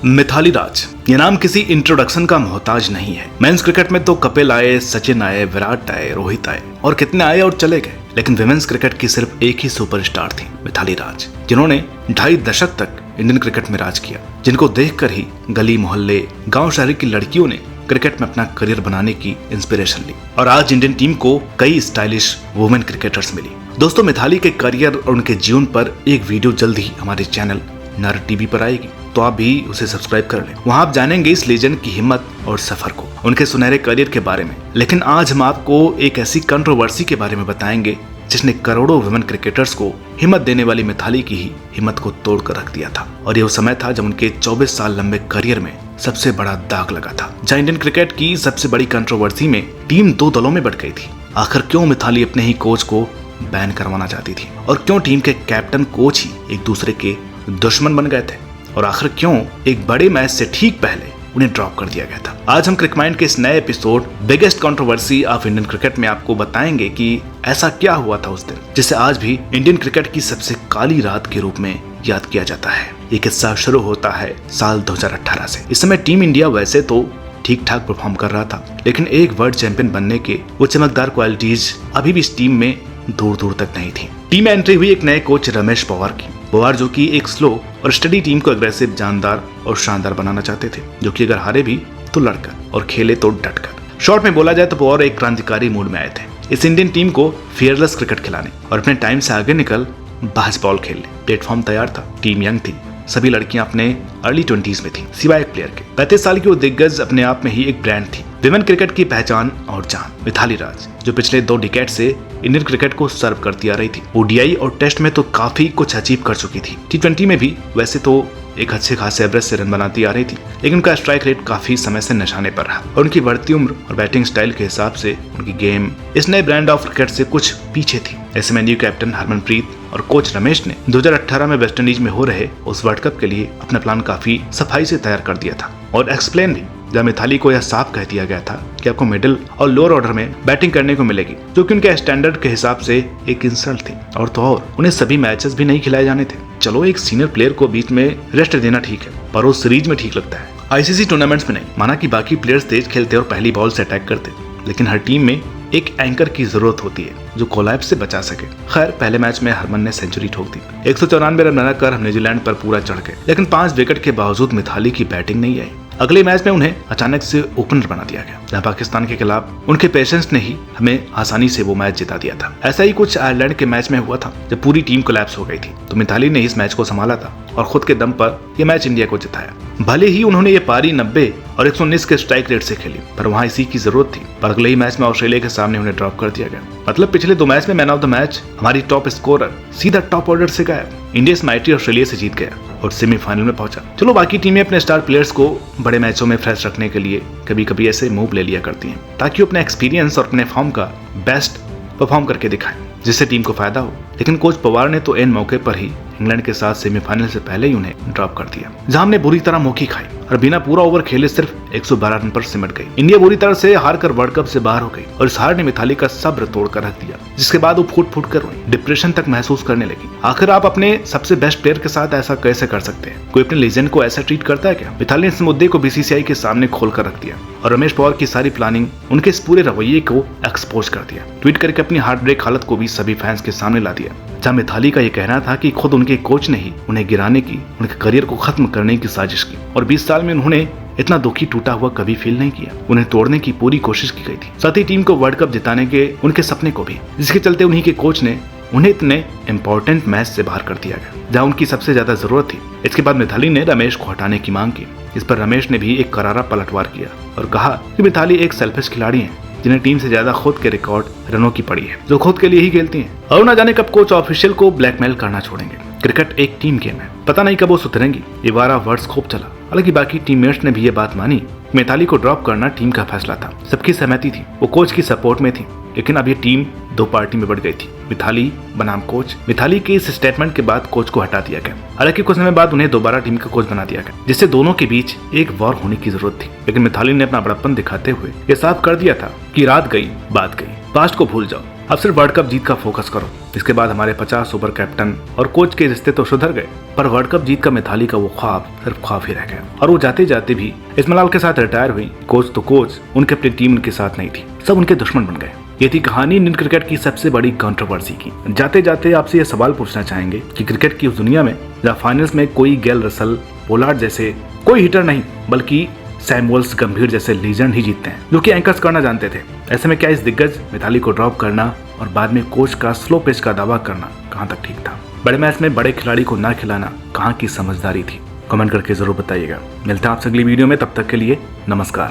मिथाली राज, ये नाम किसी इंट्रोडक्शन का मोहताज नहीं है। मेंस क्रिकेट में तो कपिल आए, सचिन आए, विराट आए, रोहित आए और कितने आए और चले गए, लेकिन विमेंस क्रिकेट की सिर्फ एक ही सुपरस्टार थी, मिथाली राज, जिन्होंने 2.5 दशक तक इंडियन क्रिकेट में राज किया, जिनको देखकर ही गली मोहल्ले गांव शहर की लड़कियों ने क्रिकेट में अपना करियर बनाने की इंस्पिरेशन ली और आज इंडियन टीम को कई स्टाइलिश वुमेन क्रिकेटर्स मिली। दोस्तों, मिथाली के करियर और उनके जीवन पर एक वीडियो जल्द ही हमारे चैनल नर टीवी पर आएगी, तो आप भी उसे सब्सक्राइब कर लें। वहां आप जानेंगे इस लेजेंड की हिम्मत और सफर को, उनके सुनहरे करियर के बारे में। लेकिन आज हम आपको एक ऐसी कंट्रोवर्सी के बारे में बताएंगे जिसने करोड़ों वुमेन क्रिकेटर्स को हिम्मत देने वाली मिथाली की ही हिम्मत को तोड़ कर रख दिया था। और यह वो समय था जब उनके 24 साल लंबे करियर में सबसे बड़ा दाग लगा था, जहां इंडियन क्रिकेट की सबसे बड़ी कंट्रोवर्सी में टीम 2 दलों में बट गई थी। आखिर क्यों मिथाली अपने ही कोच को बैन करवाना चाहती थी और क्यों टीम के कैप्टन कोच ही एक दूसरे के दुश्मन बन गए थे और आखिर क्यों एक बड़े मैच से ठीक पहले उन्हें ड्रॉप कर दिया गया था। आज हम क्रिकमाइंड के इस नए episode biggest controversy of Indian cricket में आपको बताएंगे कि ऐसा क्या हुआ था उस दिन, जिसे आज भी इंडियन क्रिकेट की सबसे काली रात के रूप में याद किया जाता है। ये किस्सा शुरू होता है साल 2018 से। इस समय टीम इंडिया वैसे तो ठीक ठाक परफॉर्म कर रहा था, लेकिन एक वर्ल्ड चैंपियन बनने के वो चमकदार क्वालिटीज अभी भी इस टीम में दूर दूर तक नहीं थी। टीम में एंट्री हुई एक नए कोच रमेश पवार की। पवार जो कि एक स्लो और स्टडी टीम को अग्रेसिव, जानदार और शानदार बनाना चाहते थे, जो कि अगर हारे भी तो लड़कर और खेले तो डटकर। शॉर्ट में बोला जाए तो पवार एक क्रांतिकारी मूड में आए थे इस इंडियन टीम को फियरलेस क्रिकेट खिलाने और अपने टाइम से आगे निकल बास्केटबॉल खेलने। प्लेटफॉर्म तैयार था, टीम यंग थी, सभी लड़कियां अपने अर्ली 20s में थी, सिवाय एक प्लेयर के। 35 साल की वो दिग्गज अपने आप में ही एक ब्रांड थी, विमेन क्रिकेट की पहचान और जान, मिथाली राज, जो पिछले 2 डिकेड से इंडियन क्रिकेट को सर्व करती आ रही थी। ओडीआई और टेस्ट में तो काफी कुछ अचीव कर चुकी थी। T20 में भी वैसे तो एक अच्छे खासे एवरेज से रन बनाती आ रही थी, लेकिन उनका स्ट्राइक रेट काफी समय से निशाने पर रहा और उनकी बढ़ती उम्र और बैटिंग स्टाइल के हिसाब से उनकी गेम इस नए ब्रांड ऑफ क्रिकेट से कुछ पीछे थी। ऐसे में न्यू कैप्टन हरमनप्रीत और कोच रमेश ने 2018 में वेस्ट इंडीज में हो रहे उस वर्ल्ड कप के लिए अपना प्लान काफी सफाई से तैयार कर दिया था और एक्सप्लेन भी, जब मिथाली को यह साफ कह दिया गया था कि आपको मिडिल और लोअर ऑर्डर में बैटिंग करने को मिलेगी, जो कि उनके स्टैंडर्ड के हिसाब से एक इंसल्ट थी। और तो और उन्हें सभी मैचेस भी नहीं खिलाए जाने थे। चलो, एक सीनियर प्लेयर को बीच में रेस्ट देना ठीक है, पर वो सीरीज में ठीक लगता है, आईसीसी टूर्नामेंट्स में नहीं। माना कि बाकी प्लेयर्स तेज खेलते और पहली बॉल से अटैक करते, लेकिन हर टीम में एक एंकर की जरूरत होती है जो कोलैप्स से बचा सके। खैर, पहले मैच में हरमन ने सेंचुरी ठोक दी, 194 रन बनाकर हम न्यूजीलैंड पर पूरा चढ़ गए, लेकिन 5 विकेट के बावजूद मिथाली की बैटिंग नहीं आई। अगले मैच में उन्हें अचानक से ओपनर बना दिया गया, जहां पाकिस्तान के खिलाफ उनके पेशेंस ने ही हमें आसानी से वो मैच जिता दिया था। ऐसा ही कुछ आयरलैंड के मैच में हुआ था, जब पूरी टीम कोलैप्स हो गई थी, तो मिथाली ने इस मैच को संभाला था और खुद के दम पर यह मैच इंडिया को जिताया। भले ही उन्होंने ये पारी 90 और 119 के स्ट्राइक रेट से खेली, पर वहां इसी की जरूरत थी। पर अगले ही मैच में ऑस्ट्रेलिया के सामने उन्हें ड्रॉप कर दिया गया। मतलब पिछले 2 मैच में मैन ऑफ द मैच हमारी टॉप स्कोरर सीधा टॉप ऑर्डर से गायब। इंडिया इस माइटी ऑस्ट्रेलिया से जीत गया और सेमीफाइनल में पहुंचा। चलो, बाकी टीमें अपने स्टार प्लेयर्स को बड़े मैचों में फ्रेश रखने के लिए कभी कभी ऐसे मूव ले लिया करती हैं, ताकि वो अपने एक्सपीरियंस और अपने फॉर्म का बेस्ट परफॉर्म करके दिखाएं, जिससे टीम को फायदा हो। लेकिन कोच पवार ने तो एन मौके पर ही इंग्लैंड के साथ सेमीफाइनल से पहले ही उन्हें ड्रॉप कर दिया, जहां हमने बुरी तरह मौकी खाई और बिना पूरा ओवर खेले सिर्फ 112 रन पर सिमट गई। इंडिया बुरी तरह से हार कर वर्ल्ड कप से बाहर हो गई और इस हार ने मिथाली का सब्र तोड़कर रख दिया, जिसके बाद वो फूट फूट कर रोई, डिप्रेशन तक महसूस करने लगी। आखिर आप अपने सबसे बेस्ट प्लेयर के साथ ऐसा कैसे कर सकते हैं? कोई अपने लेजेंड को ऐसा ट्रीट करता है क्या? मिथाली ने इस मुद्दे को बीसीसीआई के सामने खोल कर रख दिया और रमेश पवार की सारी प्लानिंग, उनके इस पूरे रवैये को एक्सपोज कर दिया। ट्वीट करके अपनी हार्ट ब्रेक हालत को भी सभी फैंस के सामने ला दिया, जहां मिथाली का ये कहना था कि खुद उनके कोच ने ही उन्हें गिराने की, उनके करियर को खत्म करने की साजिश की और 20 साल में उन्होंने इतना दुखी टूटा हुआ कभी फील नहीं किया। उन्हें तोड़ने की पूरी कोशिश की गई थी, साथ ही टीम को वर्ल्ड कप जिताने के उनके सपने को भी, जिसके चलते उन्हीं के कोच ने उन्हें इतने इंपॉर्टेंट मैच से बाहर कर दिया गया, जहां उनकी सबसे ज्यादा जरूरत थी। इसके बाद मिथाली ने रमेश को हटाने की मांग की। इस पर रमेश ने भी एक करारा पलटवार किया और कहा कि मिथाली एक सेल्फिश खिलाड़ी है, जिन्हें टीम से ज्यादा खुद के रिकॉर्ड रनों की पड़ी है, जो खुद के लिए ही खेलती हैं। और न जाने कब कोच ऑफिशियल को ब्लैकमेल करना छोड़ेंगे। क्रिकेट एक टीम गेम है, पता नहीं कब वो सुधरेंगी। ये वारा वर्ड्स खूब चला, हालांकि बाकी टीममेट्स ने भी ये बात मानी। मिथाली को ड्रॉप करना टीम का फैसला था, सबकी सहमति थी, वो कोच की सपोर्ट में थी। लेकिन अब ये टीम 2 पार्टी में बढ़ गई थी, मिथाली बनाम कोच। मिथाली के इस स्टेटमेंट के बाद कोच को हटा दिया गया, हालांकि कुछ समय बाद उन्हें दोबारा टीम का कोच बना दिया गया, जिससे दोनों के बीच एक वॉर होने की जरूरत थी। लेकिन मिथाली ने अपना बड़प्पन दिखाते हुए ये साफ कर दिया था कि रात गई बात गई, पास्ट को भूल जाओ, अब सिर्फ वर्ल्ड कप जीत का फोकस करो। इसके बाद हमारे 50 सुपर कैप्टन और कोच के रिश्ते तो सुधर गए, पर वर्ल्ड कप जीत का मिताली का वो ख्वाब सिर्फ ख्वाब ही रह गया। और वो जाते जाते भी इस्माइल के साथ रिटायर हुई। कोच तो कोच, उनके अपनी टीम उनके साथ नहीं थी, सब उनके दुश्मन बन गए। ये थी कहानी इंडियन क्रिकेट की सबसे बड़ी कंट्रोवर्सी की। जाते जाते आपसे ये सवाल पूछना चाहेंगे कि क्रिकेट की उस दुनिया में जहाँ फाइनल्स में कोई गेल रसल, पोलार्ड जैसे कोई हिटर नहीं, बल्कि सैमुअल्स, गंभीर जैसे लीजेंड ही जीतते हैं, जो कि एंकर्स करना जानते थे। ऐसे में क्या इस दिग्गज मिताली को ड्रॉप करना और बाद में कोच का स्लो पिच का दावा करना कहाँ तक ठीक था? बड़े मैच में बड़े खिलाड़ी को ना खिलाना कहाँ की समझदारी थी? कमेंट करके जरूर बताइएगा। मिलते हैं आपसे अगली वीडियो में, तब तक के लिए नमस्कार।